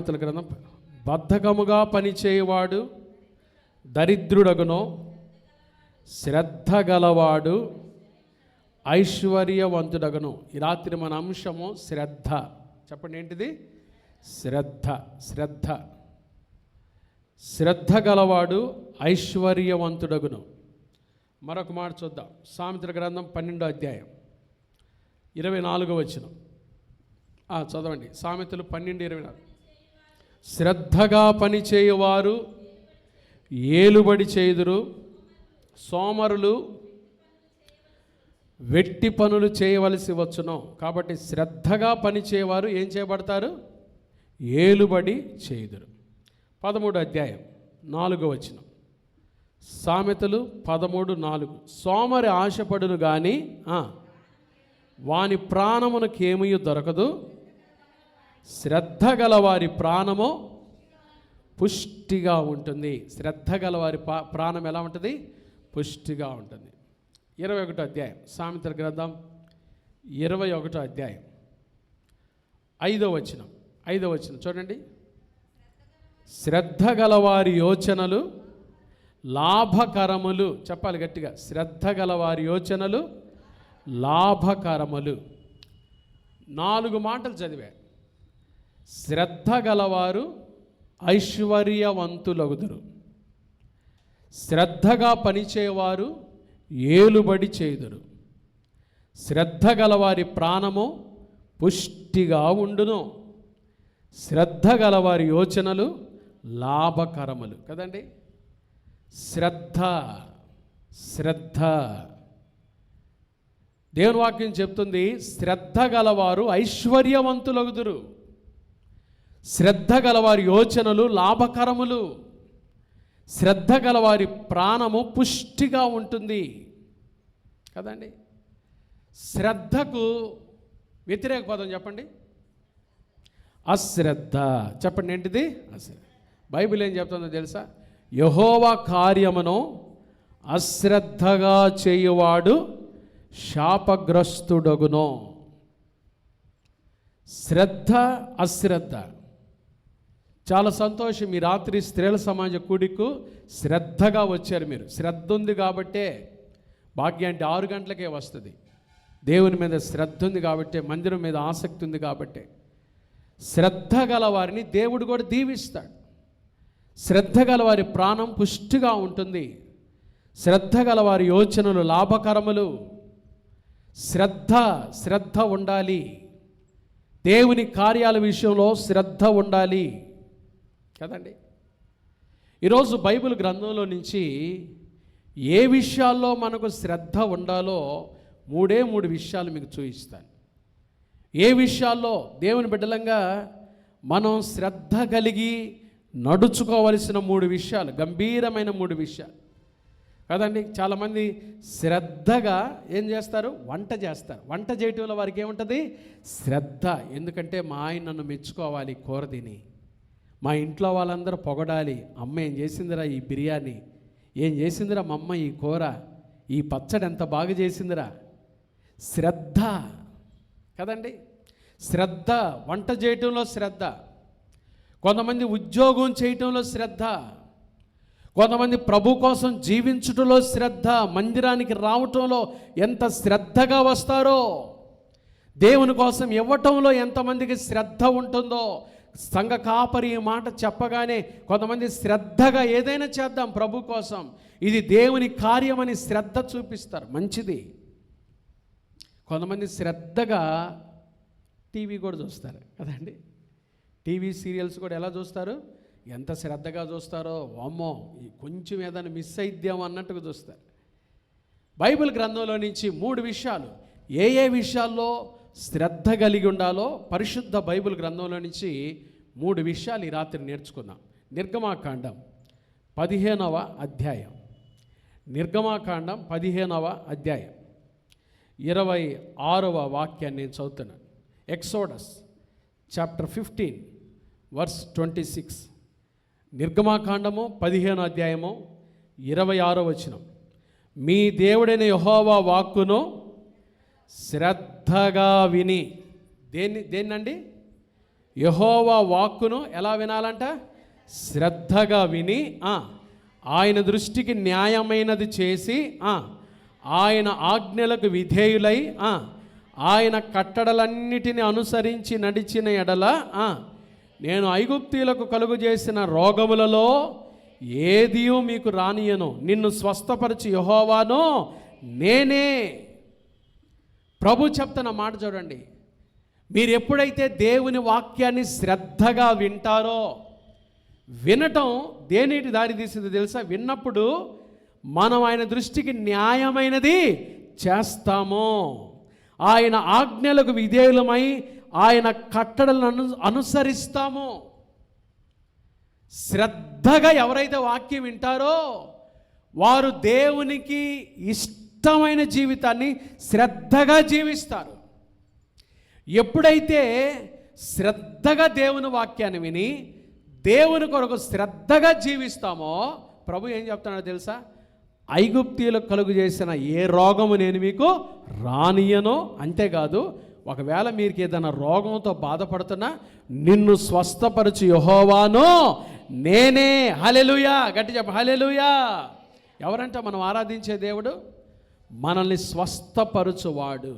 సామెతల గ్రంథం, బద్ధకముగా పనిచేయువాడు దరిద్రుడగునో, శ్రద్ధ గలవాడు ఐశ్వర్యవంతుడగును. ఈ రాత్రి మన అంశము శ్రద్ధ. చెప్పండి ఏంటిది? శ్రద్ధ. శ్రద్ధ. శ్రద్ధ గలవాడు ఐశ్వర్యవంతుడగును. మరొక మాట చూద్దాం. సామెతల గ్రంథం 12వ అధ్యాయం 24వ వచనం చదవండి. సామెతలు 12:24. శ్రద్ధగా పనిచేయువారు ఏలుబడి చేయుదురు, సోమరులు వెట్టి పనులు చేయవలసి వచ్చును. కాబట్టి శ్రద్ధగా పనిచేయవారు ఏం చేయబడతారు? ఏలుబడి చేయుదురు. 13వ అధ్యాయం 4వ వచనం. సామెతలు 13:4. సోమరి ఆశపడును గాని వాని ప్రాణమునకేమీ దొరకదు, శ్రద్ధ గలవారి ప్రాణము పుష్టిగా ఉంటుంది. శ్రద్ధ గలవారి ప్రాణం ఎలా ఉంటుంది? పుష్టిగా ఉంటుంది. 21వ అధ్యాయం సామెతల గ్రంథం 21వ అధ్యాయం 5వ వచనం చూడండి. శ్రద్ధ గలవారి యోచనలు లాభకరములు. చెప్పాలి గట్టిగా, శ్రద్ధ గలవారి యోచనలు లాభకరములు. 4 మాటలు చదివా. శ్రద్ధ గలవారు ఐశ్వర్యవంతులగుదురు, శ్రద్ధగా పనిచేయవారు ఏలుబడి చేయుదురు, శ్రద్ధ గలవారి ప్రాణము పుష్టిగా ఉండును, శ్రద్ధ గలవారి యోచనలు లాభకరములు. కదండి? శ్రద్ధ. శ్రద్ధ. దేవుని వాక్యం చెప్తుంది, శ్రద్ధ గలవారు ఐశ్వర్యవంతులగుదురు, శ్రద్ధ గలవారి యోచనలు లాభకరములు, శ్రద్ధ గలవారి ప్రాణము పుష్టిగా ఉంటుంది. కదండి? శ్రద్ధకు వ్యతిరేక పదం చెప్పండి. అశ్రద్ధ. చెప్పండి ఏంటిది? అశ్రద్ధ. బైబిల్ ఏం చెప్తుందో తెలుసా? యెహోవా కార్యమును అశ్రద్ధగా చేయువాడు శాపగ్రస్తుడగును. శ్రద్ధ, అశ్రద్ధ. చాలా సంతోషం. ఈ రాత్రి స్త్రీల సమాజ కూడికు శ్రద్ధగా వచ్చారు మీరు. శ్రద్ధ ఉంది కాబట్టే భాగ్యం అంటే 6 గంటలకే వస్తుంది. దేవుని మీద శ్రద్ధ ఉంది కాబట్టే, మందిరం మీద ఆసక్తి ఉంది కాబట్టే శ్రద్ధ గల వారిని దేవుడు కూడా దీవిస్తాడు. శ్రద్ధ గల వారి ప్రాణం పుష్టిగా ఉంటుంది, శ్రద్ధ గల వారి యోచనలు లాభకరములు. శ్రద్ధ ఉండాలి. దేవుని కార్యాల విషయంలో శ్రద్ధ ఉండాలి. కదండి? ఈరోజు బైబిల్ గ్రంథంలో నుంచి ఏ విషయాల్లో మనకు శ్రద్ధ ఉండాలో 3 విషయాలు మీకు చూపిస్తాను. ఏ విషయాల్లో దేవుని బిడ్డలంగా మనం శ్రద్ధ కలిగి నడుచుకోవలసిన 3 విషయాలు, గంభీరమైన 3 విషయాలు. కదండి? చాలామంది శ్రద్ధగా ఏం చేస్తారు? వంట చేస్తారు. వంట చేయటంలో వారికి ఏముంటుంది? శ్రద్ధ. ఎందుకంటే మా ఆయన నన్ను మెచ్చుకోవాలి కూర తిని, మా ఇంట్లో వాళ్ళందరూ పొగడాలి, అమ్మ ఏం చేసిందిరా ఈ బిర్యానీ, ఏం చేసిందిరా మా అమ్మ ఈ కూర, ఈ పచ్చడి ఎంత బాగా చేసిందిరా. శ్రద్ధ. కదండి? శ్రద్ధ. వంట చేయటంలో శ్రద్ధ. కొంతమంది ఉద్యోగం చేయటంలో శ్రద్ధ, కొంతమంది ప్రభు కోసం జీవించటంలో శ్రద్ధ, మందిరానికి రావటంలో ఎంత శ్రద్ధగా వస్తారో, దేవుని కోసం ఇవ్వటంలో ఎంతమందికి శ్రద్ధ ఉంటుందో. సంఘ కాపరి ఈ మాట చెప్పగానే కొంతమంది శ్రద్ధగా ఏదైనా చేద్దాం ప్రభు కోసం, ఇది దేవుని కార్యమని శ్రద్ధ చూపిస్తారు. మంచిది. కొంతమంది శ్రద్ధగా టీవీ కూడా చూస్తారు. కదండి? టీవీ సీరియల్స్ కూడా ఎలా చూస్తారు? ఎంత శ్రద్ధగా చూస్తారో, అమ్మో కొంచెం ఏదైనా మిస్ అయిద్దాం అన్నట్టుగా చూస్తారు. బైబిల్ గ్రంథంలో నుంచి 3 విషయాలు, ఏ విషయాల్లో శ్రద్ధ కలిగి ఉండాలో పరిశుద్ధ బైబిల్ గ్రంథంలో నుంచి 3 విషయాలు ఈ రాత్రి నేర్చుకుందాం. నిర్గమాకాండం 15వ అధ్యాయం. నిర్గమాకాండం 15వ అధ్యాయం 26వ వాక్యాన్ని నేను చదువుతున్నాను. Exodus chapter 15 verse 26. నిర్గమాకాండము 15వ అధ్యాయము 26వ వచనం. మీ దేవుడైన యెహోవా వాక్కును శ్రద్ధగా విని. దేన్నండి? యెహోవా వాక్కును ఎలా వినాలంట? శ్రద్ధగా విని ఆయన దృష్టికి న్యాయమైనది చేసి ఆయన ఆజ్ఞలకు విధేయులై ఆయన కట్టడలన్నిటిని అనుసరించి నడిచిన ఎడల నేను ఐగుప్తీయులకు కలుగు చేసిన రోగములలో ఏదియూ మీకు రానియను, నిన్ను స్వస్థపరిచి యెహోవాను నేనే. ప్రభు చెప్తున్న మాట చూడండి. మీరు ఎప్పుడైతే దేవుని వాక్యాన్ని శ్రద్ధగా వింటారో, వినటం దేనికి దారి తీసింది తెలుసా? విన్నప్పుడు మనం ఆయన దృష్టికి న్యాయమైనది చేస్తాము, ఆయన ఆజ్ఞలకు విధేయులమై ఆయన కట్టడలను అనుసరిస్తాము. శ్రద్ధగా ఎవరైతే వాక్యం వింటారో వారు దేవునికి ఇష్టమైన జీవితాన్ని శ్రద్ధగా జీవిస్తారు. ఎప్పుడైతే శ్రద్ధగా దేవుని వాక్యాన్ని విని దేవుని కొరకు శ్రద్ధగా జీవిస్తామో, ప్రభు ఏం చెప్తున్నాడో తెలుసా? ఐగుప్తీయులకు కలుగు చేసిన ఏ రోగము నేను మీకు రానియను. అంతేకాదు, ఒకవేళ మీరు ఏదైనా రోగంతో బాధపడుతున్నా నిన్ను స్వస్థపరచు యెహోవాను నేనే. హల్లెలూయా, గట్టి చెప్ప హల్లెలూయా. ఎవరంట మనం ఆరాధించే దేవుడు? మనల్ని స్వస్థపరచువాడు.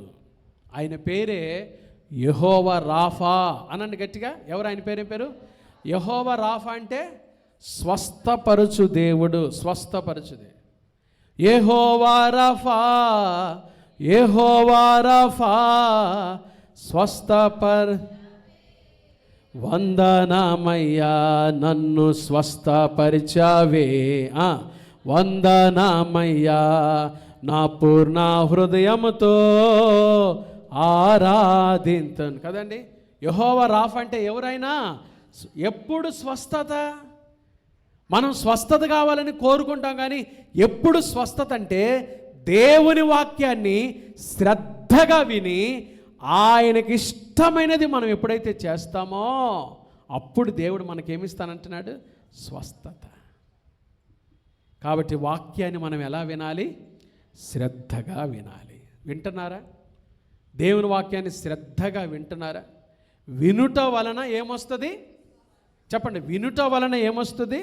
ఆయన పేరే యెహోవా రాఫా. అనండి గట్టిగా, ఎవరు ఆయన పేరు? పేరు యెహోవా రాఫా అంటే స్వస్థపరచు దేవుడు, స్వస్థపరచుదే. యెహోవా రాఫా, యెహోవా రాఫా వందనామయ్యా నన్ను స్వస్థపరిచావే, వందనామయ్యా నా పూర్ణ హృదయముతో ఆరాధింతును. కదండి, యెహోవా రాఫా అంటే ఎవరైనా ఎప్పుడు స్వస్థత. మనం స్వస్థత కావాలని కోరుకుంటాం, కానీ ఎప్పుడు స్వస్థత అంటే దేవుని వాక్యాన్ని శ్రద్ధగా విని ఆయనకి ఇష్టమైనది మనం ఎప్పుడైతే చేస్తామో అప్పుడు దేవుడు మనకేమిస్తానంటున్నాడు? స్వస్థత. కాబట్టి వాక్యాన్ని మనం ఎలా వినాలి? శ్రద్ధగా వినాలి. వింటున్నారా? దేవుని వాక్యాన్ని శ్రద్ధగా వింటున్నారా? వినుట వలన ఏమొస్తుంది? చెప్పండి, వినుట వలన ఏమొస్తుంది?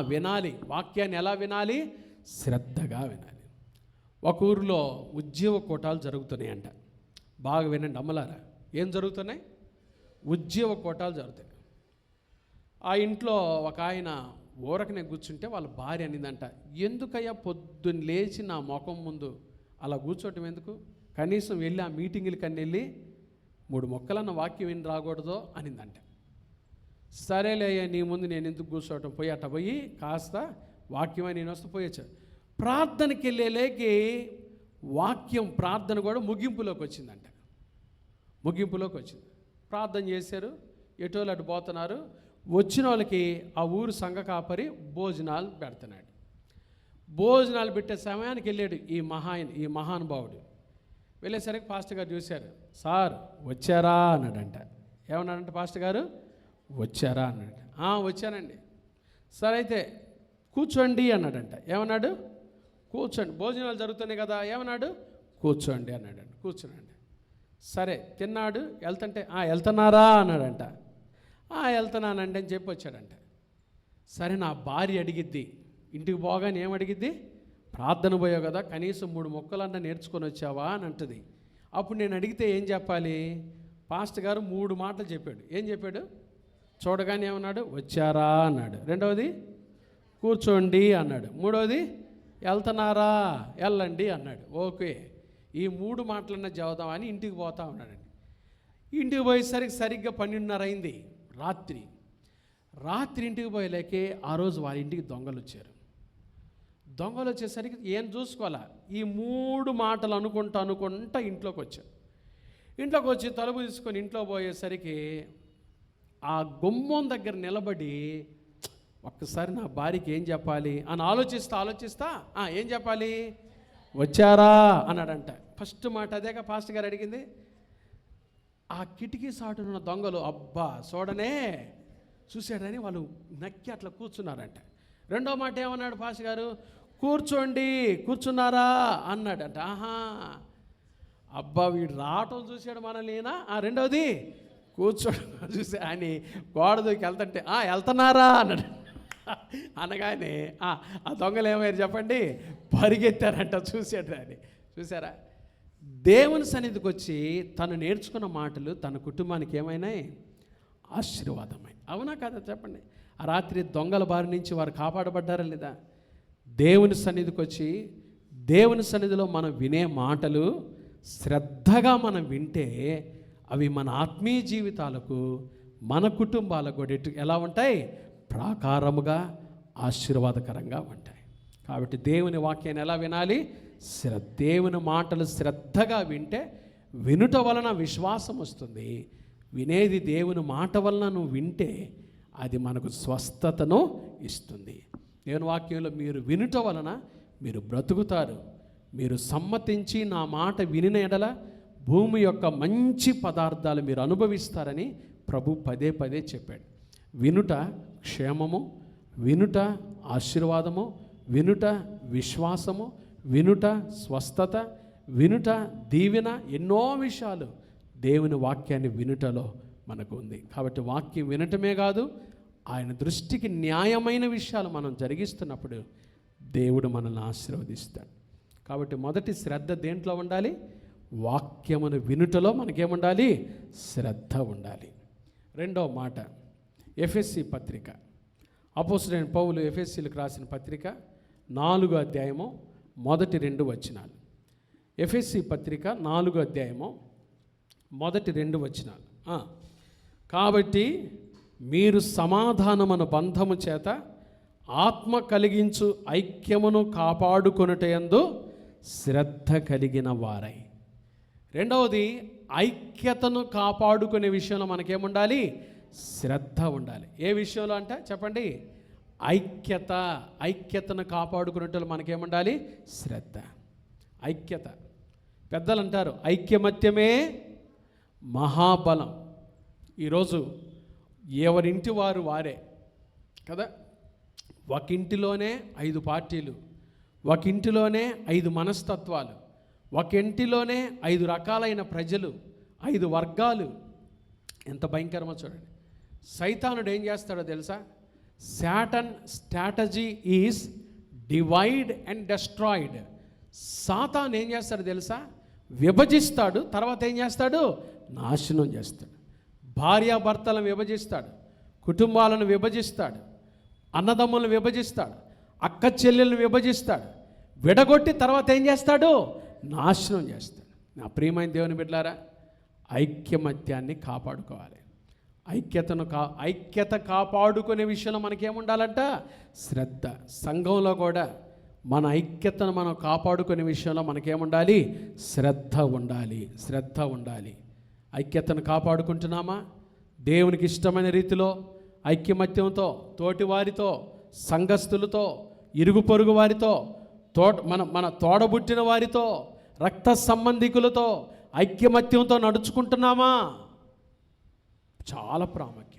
వినాలి. వాక్యాన్ని ఎలా వినాలి? శ్రద్ధగా వినాలి. ఒక ఊరిలో ఉద్యోగ కోటాలు జరుగుతున్నాయంట. బాగా వినండి అమ్మలారా, ఏం జరుగుతున్నాయి? ఉద్యోగ కోటాలు జరుగుతాయి. ఆ ఇంట్లో ఒక ఆయన ఊరకనే కూర్చుంటే వాళ్ళ భార్య అనిందంట, ఎందుకయ్యా పొద్దున్న లేచి నా ముఖం ముందు అలా కూర్చోవటం ఎందుకు? కనీసం వెళ్ళి ఆ మీటింగులకన్నీ వెళ్ళి 3 మొక్కలన్న వాక్యం విని రాకూడదో అనిందంట. సరేలే అయ్యా, నీ ముందు నేను ఎందుకు కూర్చోవటం, పోయి అట్ట పోయి కాస్త వాక్యం అని నేను వస్తే పోయొచ్చు. ప్రార్థనకి వెళ్ళేలేకి వాక్యం ప్రార్థన కూడా ముగింపులోకి వచ్చిందంట. ముగింపులోకి వచ్చింది. ప్రార్థన చేశారు, ఎటోళ్ళు అటు పోతున్నారు. వచ్చిన వాళ్ళకి ఆ ఊరు సంఘ కాపరి భోజనాలు పెడుతున్నాడు. భోజనాలు పెట్టే సమయానికి వెళ్ళాడు ఈ మహానుభావుడు. వెళ్ళేసరికి పాస్టర్ గారు చూశారు. సార్ వచ్చారా అన్నాడంట. ఏమన్నాడంట పాస్టర్ గారు? వచ్చారా అన్నాడు. వచ్చానండి. సరే అయితే కూర్చోండి అన్నాడంట. ఏమన్నాడు? కూర్చోండి, భోజనాలు జరుగుతున్నాయి కదా. ఏమన్నాడు? కూర్చోండి అన్నాడంట. కూర్చోనండి. సరే తిన్నాడు. వెళ్తుంటే వెళ్తున్నారా అన్నాడంట. వెళ్తున్నానండి అని చెప్పి వచ్చాడంట. సరే నా భార్య అడిగిద్ది, ఇంటికి పోగానే ఏమడిగిద్ది? ప్రార్థన పోయావు కదా, కనీసం 3 మొక్కలన్నా నేర్చుకొని వచ్చావా అని అంటుంది. అప్పుడు నేను అడిగితే ఏం చెప్పాలి? పాస్టర్ గారు 3 మాటలు చెప్పాడు. ఏం చెప్పాడు? చూడగానే ఏమన్నాడు? వచ్చారా అన్నాడు. రెండవది కూర్చోండి అన్నాడు. మూడవది వెళ్తున్నారా? వెళ్ళండి అన్నాడు. ఓకే, ఈ 3 మాటలన్నా చదువుదామని ఇంటికి పోతా ఉన్నాడండి. ఇంటికి పోయేసరికి సరిగ్గా 12:30 అయింది రాత్రి. ఇంటికి పోయేలేకే ఆ రోజు వాళ్ళ ఇంటికి దొంగలు వచ్చారు. దొంగలు వచ్చేసరికి ఏం చూసుకోవాలా, ఈ 3 మాటలు అనుకుంటా ఇంట్లోకి వచ్చారు. ఇంట్లోకి వచ్చి తలుపు తీసుకొని ఇంట్లో పోయేసరికి ఆ గుమ్మం దగ్గర నిలబడి ఒక్కసారి నా భార్యకి ఏం చెప్పాలి అని ఆలోచిస్తా ఏం చెప్పాలి? వచ్చారా అన్నాడంట. ఫస్ట్ మాట అదేగా పాస్టర్ గారు అడిగింది. ఆ కిటికీ సాటున్న దొంగలు అబ్బా చూశాడని వాళ్ళు నక్కి అట్లా కూర్చున్నారంట. రెండో మాట ఏమన్నాడు పాస్టర్ గారు? కూర్చున్నారా అన్నాడంట. అబ్బా వీడు రావటం చూశాడు మనల్ని. రెండవది కూర్చోడం చూసి ఆయన గోడ దూకి వెళ్తుంటే వెళ్తున్నారా అన్నాడు. అనగానే ఆ దొంగలు ఏమయ్యారు చెప్పండి, పరిగెత్తారంట. చూశాడు అని. చూసారా, దేవుని సన్నిధికి వచ్చి తను నేర్చుకున్న మాటలు తన కుటుంబానికి ఏమైనాయి, ఆశీర్వాదమై. అవునా కదా చెప్పండి. ఆ రాత్రి దొంగల బారి నుంచి వారు కాపాడబడ్డారా లేదా? దేవుని సన్నిధికి వచ్చి దేవుని సన్నిధిలో మనం వినే మాటలు శ్రద్ధగా మనం వింటే అవి మన ఆత్మీయ జీవితాలకు, మన కుటుంబాలకు కూడా ఎలా ఉంటాయి, ప్రాకారముగా ఆశీర్వాదకరంగా ఉంటాయి. కాబట్టి దేవుని వాక్యాన్ని ఎలా వినాలి, దేవుని మాటలు శ్రద్ధగా వింటే వినుట వలన విశ్వాసం వస్తుంది. వినేది దేవుని మాట వలన నువ్వు వింటే అది మనకు స్వస్థతను ఇస్తుంది. దేవుని వాక్యంలో మీరు వినుట వలన మీరు బ్రతుకుతారు. మీరు సమ్మతించి నా మాట వినిన ఎడల భూమి యొక్క మంచి పదార్థాలు మీరు అనుభవిస్తారని ప్రభు పదే పదే చెప్పాడు. వినుట క్షేమము, వినుట ఆశీర్వాదము, వినుట విశ్వాసము, వినుట స్వస్థత, వినుట దీవెన, ఎన్నో విషయాలు దేవుని వాక్యాన్ని వినుటలో మనకు ఉంది. కాబట్టి వాక్యం వినటమే కాదు, ఆయన దృష్టికి న్యాయమైన విషయాలు మనం జరిగిస్తున్నప్పుడు దేవుడు మనల్ని ఆశీర్వదిస్తాడు. కాబట్టి మొదటి శ్రద్ధ దేంట్లో ఉండాలి, వాక్యమును వినుటలో మనకేముండాలి, శ్రద్ధ ఉండాలి. రెండవ మాట, ఎఫెసీ పత్రిక, అపోస్తలుడైన పౌలు ఎఫెసీలకు రాసిన పత్రిక 4వ అధ్యాయము మొదటి 2 వచనాలు. ఎఫెసీ పత్రిక 4వ అధ్యాయము మొదటి 2 వచనాలు. కాబట్టి మీరు సమాధానమును బంధము చేత ఆత్మ కలిగించు ఐక్యమును కాపాడుకొనుటయందు శ్రద్ధ కలిగిన వారై. రెండవది, ఐక్యతను కాపాడుకునే విషయంలో మనకేముండాలి, శ్రద్ధ ఉండాలి. ఏ విషయంలో అంటే చెప్పండి, ఐక్యతను కాపాడుకునేటప్పుడు మనకేముండాలి, శ్రద్ధ. ఐక్యత. పెద్దలు అంటారు ఐక్యమత్యమే మహాబలం. ఈరోజు ఎవరింటి వారు వారే కదా. ఒక ఇంటిలోనే 5 పార్టీలు, ఒక ఇంటిలోనే 5 మనస్తత్వాలు, ఒక ఇంటిలోనే 5 రకాలైన ప్రజలు, 5 వర్గాలు. ఎంత భయంకరమో చూడండి. సైతానుడు ఏం చేస్తాడో తెలుసా? Satan strategy is divide and destroyed. సాతాను ఏం చేస్తాడో తెలుసా? విభజిస్తాడు, తర్వాత ఏం చేస్తాడు, నాశనం చేస్తాడు. భార్యాభర్తలను విభజిస్తాడు, కుటుంబాలను విభజిస్తాడు, అన్నదమ్ములను విభజిస్తాడు, అక్క చెల్లెలను విభజిస్తాడు, విడగొట్టి తర్వాత ఏం చేస్తాడు, నాశనం చేస్తాడు. నా ప్రియమైన దేవుని బిడ్డలారా, ఐక్యమత్యాన్ని కాపాడుకోవాలి. ఐక్యత కాపాడుకునే విషయంలో మనకేముండాలంట, శ్రద్ధ. సంఘంలో కూడా మన ఐక్యతను మనం కాపాడుకునే విషయంలో మనకేముండాలి, శ్రద్ధ ఉండాలి. ఐక్యతను కాపాడుకుంటున్నామా? దేవునికి ఇష్టమైన రీతిలో ఐక్యమత్యంతో, తోటివారితో, సంఘస్థులతో, ఇరుగు పొరుగు వారితో, మన తోడబుట్టిన వారితో, రక్త సంబంధికులతో ఐక్యమత్యంతో నడుచుకుంటున్నామా? చాలా ప్రాముఖ్యం.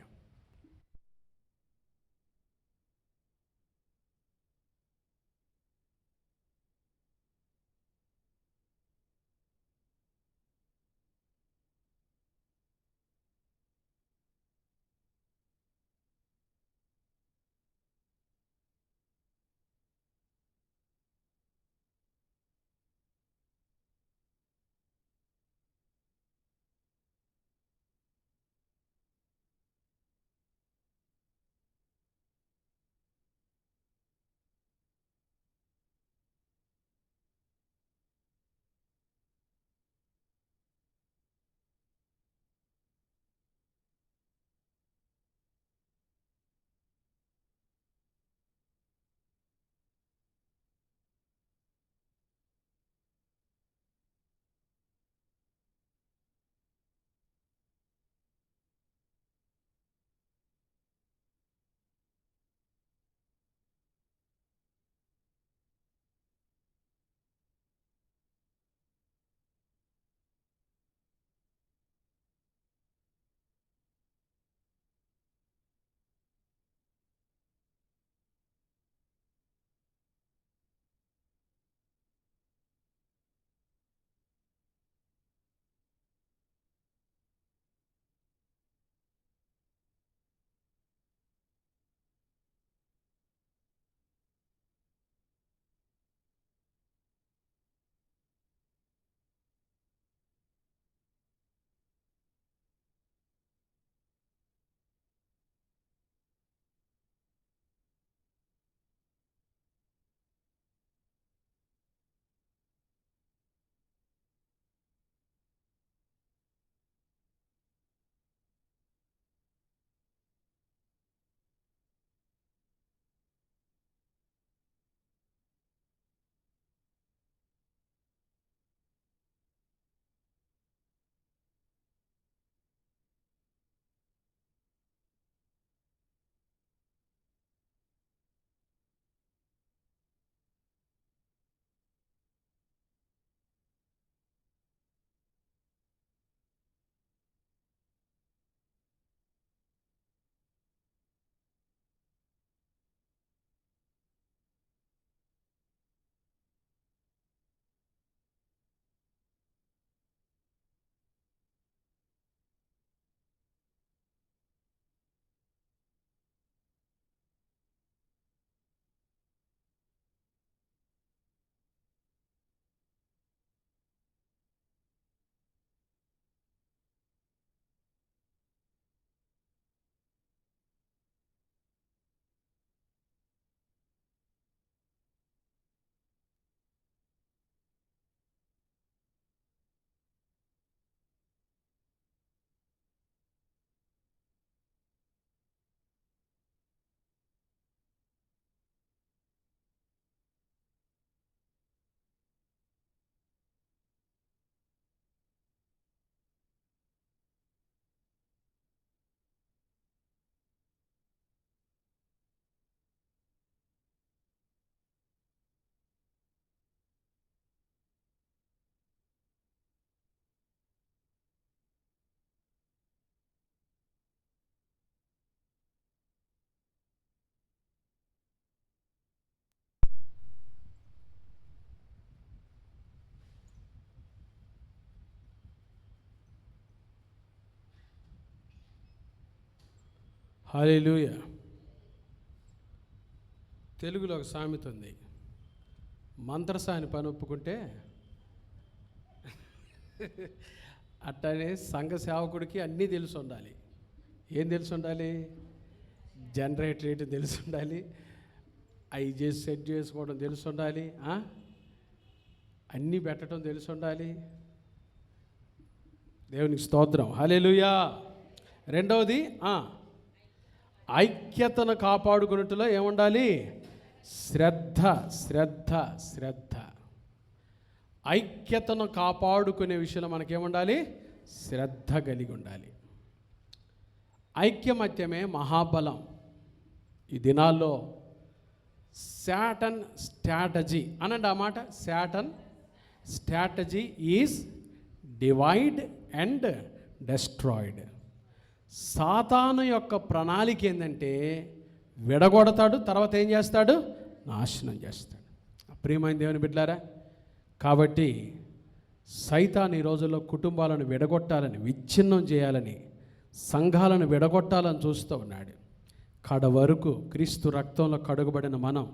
హల్లెలూయా. తెలుగులో ఒక సామెత ఉంది, మంత్రసాని పని ఒప్పుకుంటే అట్టనే సంఘ సేవకుడికి అన్నీ తెలిసి ఉండాలి. ఏం తెలిసి ఉండాలి? జనరేటర్ ఏంటి తెలిసి ఉండాలి, అవి చేసి సెట్ చేసుకోవడం తెలిసి ఉండాలి, అన్నీ పెట్టడం తెలిసి ఉండాలి. దేవునికి స్తోత్రం, హల్లెలూయా. రెండవది ఐక్యతను కాపాడుకున్నట్టులో ఏముండాలి? శ్రద్ధ. శ్రద్ధ శ్రద్ధ ఐక్యతను కాపాడుకునే విషయంలో మనకేముండాలి? శ్రద్ధ కలిగి ఉండాలి. ఐక్యమత్యమే మహాబలం. ఈ దినాల్లో శాటన్ స్ట్రాటజీ అనండి ఆ మాట. Satan strategy is divide and destroyed. సాతాను యొక్క ప్రణాళిక ఏంటంటే విడగొడతాడు, తర్వాత ఏం చేస్తాడు? నాశనం చేస్తాడు. ప్రియమైన దేవుని బిడ్డలారా, కాబట్టి సైతాను ఈ రోజుల్లో కుటుంబాలను విడగొట్టాలని, విచ్ఛిన్నం చేయాలని, సంఘాలను విడగొట్టాలని చూస్తూ ఉన్నాడు. కడ వరకు క్రీస్తు రక్తంలో కడుగబడిన మనం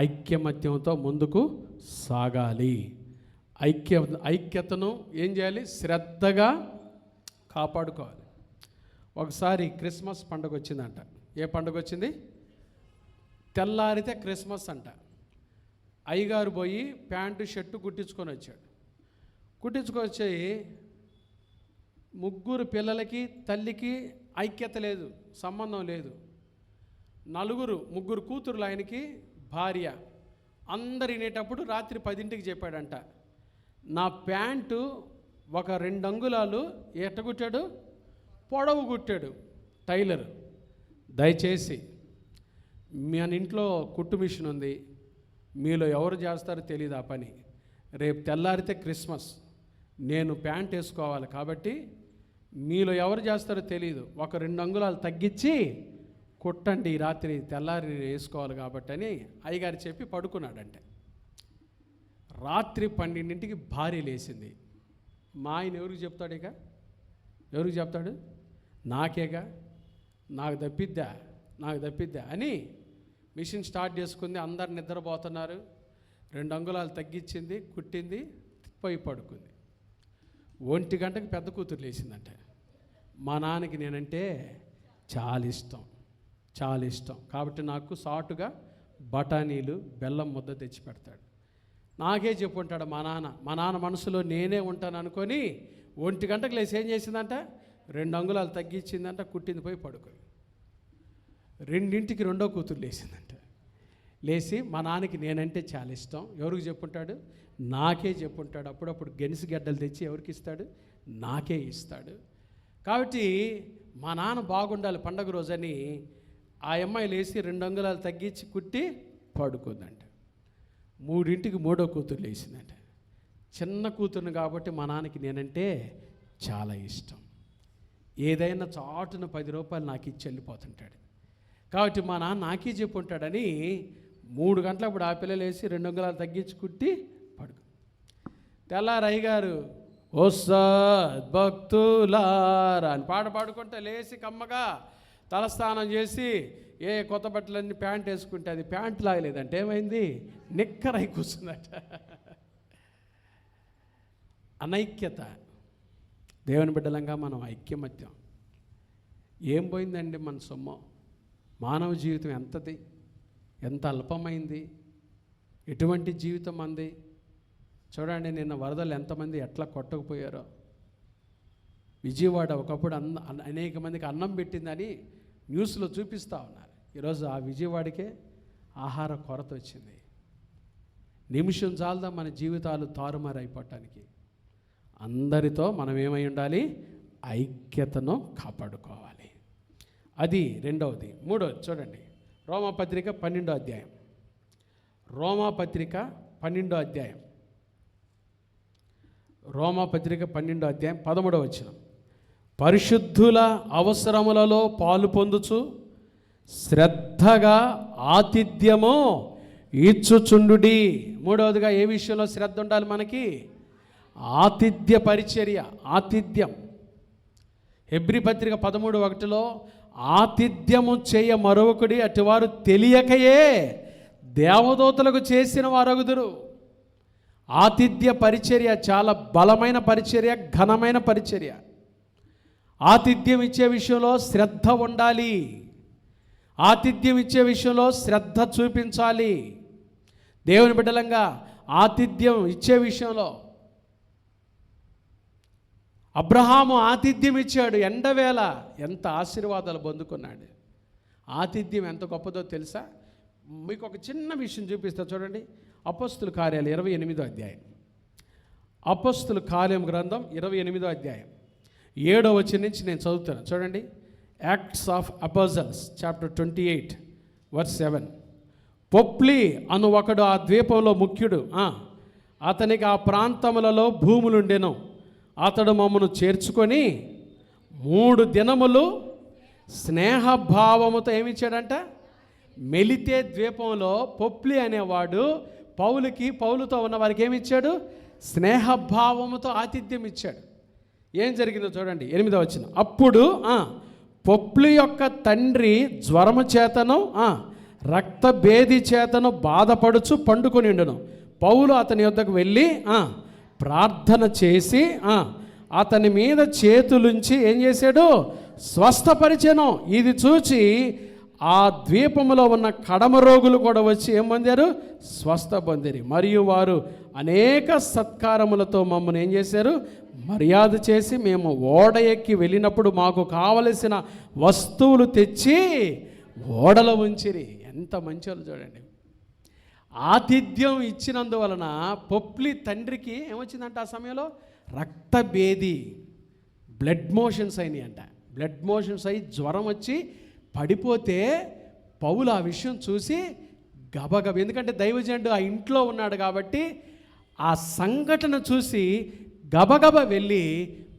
ఐక్యమత్యంతో ముందుకు సాగాలి. ఐక్యతను ఏం చేయాలి? శ్రద్ధగా కాపాడుకోవాలి. ఒకసారి క్రిస్మస్ పండుగ వచ్చిందంట. ఏ పండుగ వచ్చింది? తెల్లారితే క్రిస్మస్ అంట. అయ్యగారు పోయి ప్యాంటు షర్టు కుట్టించుకొని వచ్చాడు. కుట్టించుకొచ్చి ముగ్గురు పిల్లలకి, తల్లికి ఐక్యత లేదు, సంబంధం లేదు. ముగ్గురు కూతురులు ఆయనకి, భార్య. అందరు వినేటప్పుడు రాత్రి 10ంటికి చెప్పాడంట, నా ప్యాంటు ఒక 2 అంగుళాలు ఎట్ట కుట్టాడు? పొడవు కుట్టాడు టైలర్. దయచేసి మన ఇంట్లో కుట్టు మిషన్ ఉంది, మీలో ఎవరు చేస్తారో తెలియదు ఆ పని. రేపు తెల్లారితే క్రిస్మస్, నేను ప్యాంట్ వేసుకోవాలి, కాబట్టి మీలో ఎవరు చేస్తారో తెలియదు, ఒక 2 అంగుళాలు తగ్గించి కుట్టండి, రాత్రి తెల్లారి వేసుకోవాలి కాబట్టి అని అయ్యగారు చెప్పి పడుకున్నాడంటే. రాత్రి 12ంటికి భార్య లేచింది. మా ఆయన ఎవరికి చెప్తాడు? ఇక ఎవరికి చెప్తాడు? నాకేగా, నాకు తప్పిద్దా అని మిషన్ స్టార్ట్ చేసుకుంది. అందరు నిద్రపోతున్నారు. 2 అంగుళాలు తగ్గించింది, కుట్టింది, పోయి పడుకుంది. 1 గంటకి పెద్ద కూతురు లేచిందంట. మా నాన్నకి నేనంటే చాలా ఇష్టం కాబట్టి నాకు సాటుగా బఠానీలు, బెల్లం ముద్ద తెచ్చి పెడతాడు. నాకే చెప్పుంటాడు మా నాన్న మనసులో నేనే ఉంటాను అనుకొని 1 గంటకు లేచి ఏం చేసిందంట? 2 అంగుళాలు తగ్గించిందంట, కుట్టింది, పోయి పడుకుంది. 2ంటికి రెండో కూతురు లేచిందంట. లేచి మా నాన్నకి నేనంటే చాలా ఇష్టం, ఎవరికి చెప్పుంటాడు? నాకే చెప్పుంటాడు. అప్పుడప్పుడు గెనిసి గడ్డలు తెచ్చి ఎవరికి ఇస్తాడు? నాకే ఇస్తాడు. కాబట్టి మా నాన్న బాగుండాలి పండగ రోజని ఆ అమ్మాయి లేచి 2 అంగుళాలు తగ్గించి కుట్టి పడుకుందంట. 3ంటికి మూడో కూతురు లేచిందంట. చిన్న కూతురుని కాబట్టి మా నాన్నకి నేనంటే చాలా ఇష్టం, ఏదైనా చాటున 10 రూపాయలు నాకు ఇచ్చి వెళ్ళిపోతుంటాడు. కాబట్టి మా నాన్న నాకే చెప్పుంటాడని 3 గంటలప్పుడు ఆ పిల్లలు వేసి 2 అంగుళాలు తగ్గించి కుట్టి పడుకు. తెల్లారి అయ్యగారు ఓ సద్భక్తులారా అని పాట పాడుకుంటే లేచి కమ్మగా తలస్నానం చేసి కొత్త బట్టలన్నీ ప్యాంట్ వేసుకుంటే అది ప్యాంట్ లాగలేదంటే ఏమైంది? నిక్కరై కూర్చుందట. అనైక్యత. దేవుని బిడ్డలంగా మనం ఐక్యమత్యం. ఏం పోయిందండి మన సొమ్ము? మానవ జీవితం ఎంత అల్పమైంది, ఎటువంటి జీవితం అంది. చూడండి, నిన్న వరదలు ఎంతమంది ఎట్లా కొట్టకపోయారో. విజయవాడ ఒకప్పుడు అనేక మందికి అన్నం పెట్టిందని న్యూస్లో చూపిస్తూ ఉన్నారు. ఈరోజు ఆ విజయవాడకే ఆహార కొరత వచ్చింది. నిమిషం చాలదా మన జీవితాలు తారుమారైపోవటానికి. అందరితో మనం ఏమై ఉండాలి? ఐక్యతను కాపాడుకోవాలి. అది రెండవది. మూడవది చూడండి, రోమాపత్రిక 12వ అధ్యాయం. రోమాపత్రిక 12వ అధ్యాయం. రోమాపత్రిక 12వ అధ్యాయం 13వ వచనం. పరిశుద్ధుల అవసరములలో పాలు పొందుచు శ్రద్ధగా ఆతిథ్యము ఇచ్చుచుండుడి. మూడవదిగా ఏ విషయంలో శ్రద్ధ ఉండాలి మనకి? ఆతిథ్య పరిచర్య, ఆతిథ్యం. హెబ్రీ పత్రిక 13:1 ఆతిథ్యము చేయ మరొకడి అటువారు తెలియకయే దేవదూతలకు చేసిన వారగుదురు. ఆతిథ్య పరిచర్య చాలా బలమైన పరిచర్య, ఘనమైన పరిచర్య. ఆతిథ్యం ఇచ్చే విషయంలో శ్రద్ధ ఉండాలి. ఆతిథ్యం ఇచ్చే విషయంలో శ్రద్ధ చూపించాలి. దేవుని బిడ్డలంగా ఆతిథ్యం ఇచ్చే విషయంలో అబ్రహాము ఆతిథ్యం ఇచ్చాడు. ఎండవేళ ఎంత ఆశీర్వాదాలు పొందుకున్నాడు. ఆతిథ్యం ఎంత గొప్పదో తెలుసా? మీకు ఒక చిన్న విషయం చూపిస్తా చూడండి. అపోస్తుల కార్యాలు 28వ అధ్యాయం. అపోస్తుల కార్యం గ్రంథం 28వ అధ్యాయం 7వ వచనం నుంచి నేను చదువుతాను చూడండి. Acts of Apostles chapter 28 verse 7. పొప్లి అను ఒకడు ఆ ద్వీపంలో ముఖ్యుడు. అతనికి ఆ ప్రాంతములలో భూములుండెను. అతడు మమ్మను చేర్చుకొని 3 దినములు స్నేహభావముతో ఏమిచ్చాడంట? మెలితే ద్వీపంలో పొప్లి అనేవాడు పౌలుతో ఉన్న వారికి ఏమిచ్చాడు? స్నేహభావముతో ఆతిథ్యం ఇచ్చాడు. ఏం జరిగిందో చూడండి 8వ వచనం. అప్పుడు పొప్లి యొక్క తండ్రి జ్వరము చేతను రక్తభేది చేతను బాధపడుచు పండుకొని ఉండెను. పౌలు అతని యొద్దకు వెళ్ళి ప్రార్థన చేసి అతని మీద చేతులుంచి ఏం చేశాడు? స్వస్థపరిచెను. ఇది చూచి ఆ ద్వీపములో ఉన్న కడమ రోగులు కూడా వచ్చి ఏం పొందారు? స్వస్థ పొందిరి. మరియు వారు అనేక సత్కారములతో మమ్మల్ని ఏం చేశారు? మర్యాద చేసి మేము ఓడ ఎక్కి వెళ్ళినప్పుడు మాకు కావలసిన వస్తువులు తెచ్చి ఓడలో ఉంచిరి. ఎంత మంచోళ్ళు చూడండి. ఆతిథ్యం ఇచ్చినందువలన పొప్లి తండ్రికి ఏమొచ్చిందంట? ఆ సమయంలో రక్తభేది, బ్లడ్ మోషన్స్ అయినాయి అంట. బ్లడ్ మోషన్స్ అయ్యి జ్వరం వచ్చి పడిపోతే పౌలు ఆ విషయం చూసి గబగబ, ఎందుకంటే దైవజనుడు ఆ ఇంట్లో ఉన్నాడు కాబట్టి ఆ సంఘటన చూసి గబగబ వెళ్ళి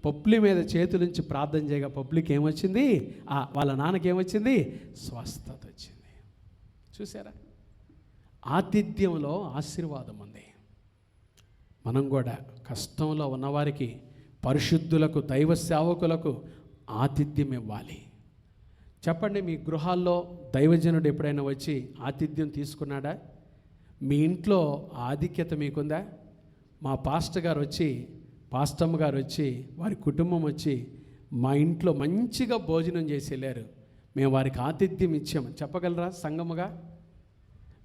పొప్లి మీద చేతులుంచి ప్రార్థన చేయగా పొప్లికి ఏమొచ్చింది? వాళ్ళ నాన్నకి ఏమొచ్చింది? స్వస్థత వచ్చింది. చూసారా? ఆతిథ్యంలో ఆశీర్వాదం ఉంది. మనం కూడా కష్టంలో ఉన్నవారికి, పరిశుద్ధులకు, దైవ సేవకులకు ఆతిథ్యం ఇవ్వాలి. చెప్పండి, మీ గృహాల్లో దైవజనుడు ఎప్పుడైనా వచ్చి ఆతిథ్యం తీసుకున్నాడా? మీ ఇంట్లో ఆధిక్యత మీకుందా? మా పాస్టర్ గారు వచ్చి, పాస్టమ్మ గారు వచ్చి, వారి కుటుంబం వచ్చి మా ఇంట్లో మంచిగా భోజనం చేసి వెళ్ళారు, మేము వారికి ఆతిథ్యం ఇచ్చాము చెప్పగలరా? సంఘముగా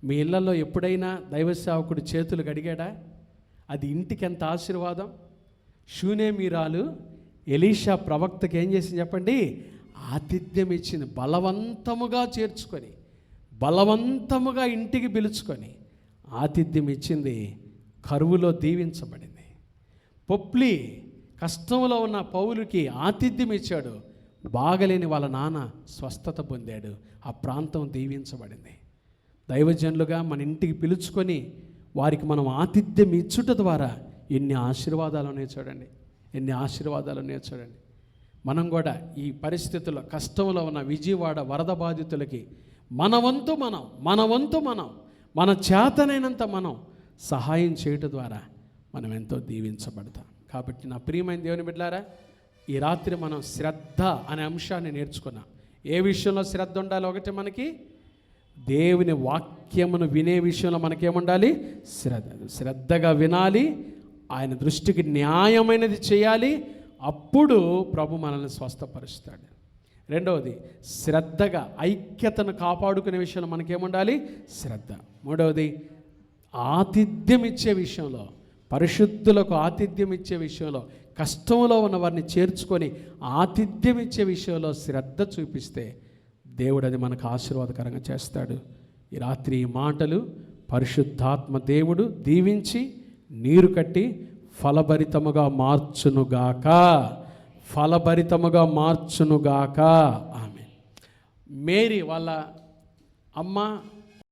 మీ ఇళ్లలో ఎప్పుడైనా దైవ సేవకుడు చేతులు గడిగాడా? అది ఇంటికి ఎంత ఆశీర్వాదం. షూనేమీరాలు ఎలీషా ప్రవక్తకి ఏం చేసింది చెప్పండి? ఆతిథ్యం ఇచ్చింది. బలవంతముగా చేర్చుకొని, బలవంతముగా ఇంటికి పిలుచుకొని ఆతిథ్యం ఇచ్చింది. కరువులో దీవించబడింది. పొప్లి కష్టంలో ఉన్న పౌలుకి ఆతిథ్యం ఇచ్చాడు. బాగలేని వాళ్ళ నాన్న స్వస్థత పొందాడు. ఆ ప్రాంతం దీవించబడింది. దైవజనులుగా మన ఇంటికి పిలుచుకొని వారికి మనం ఆతిథ్యం ఇచ్చుట ద్వారా ఎన్ని ఆశీర్వాదాలు ఉన్నాయి చూడండి, ఎన్ని ఆశీర్వాదాలు ఉన్నాయి చూడండి. మనం కూడా ఈ పరిస్థితుల్లో కష్టంలో ఉన్న విజయవాడ వరద బాధితులకి మన వంతు మనం మన చేతనైనంత మనం సహాయం చేయటం ద్వారా మనం ఎంతో దీవించబడతాం. కాబట్టి నా ప్రియమైన దేవుని బిడ్డలారా, ఈ రాత్రి మనం శ్రద్ధ అనే అంశాన్ని నేర్చుకున్నాం. ఏ విషయంలో శ్రద్ధ ఉండాలి? ఒకటి, మనకి దేవుని వాక్యమును వినే విషయంలో మనకేముండాలి? శ్రద్ధగా వినాలి. ఆయన దృష్టికి న్యాయమైనది చేయాలి. అప్పుడు ప్రభు మనల్ని స్వస్థపరుస్తాడు. రెండవది, శ్రద్ధగా ఐక్యతను కాపాడుకునే విషయంలో మనకేముండాలి? శ్రద్ధ. మూడవది, ఆతిథ్యం ఇచ్చే విషయంలో, పరిశుద్ధులకు ఆతిథ్యం ఇచ్చే విషయంలో, కష్టంలో ఉన్న వారిని చేర్చుకొని ఆతిథ్యం ఇచ్చే విషయంలో శ్రద్ధ చూపిస్తే దేవుడు అది మనకు ఆశీర్వాదకరంగా చేస్తాడు. ఈ రాత్రి ఈ మాటలు పరిశుద్ధాత్మ దేవుడు దీవించి నీరు కట్టి ఫలభరితముగా మార్చునుగాక, ఫలభరితముగా మార్చునుగాక. ఆమె మేరీ వాళ్ళ అమ్మ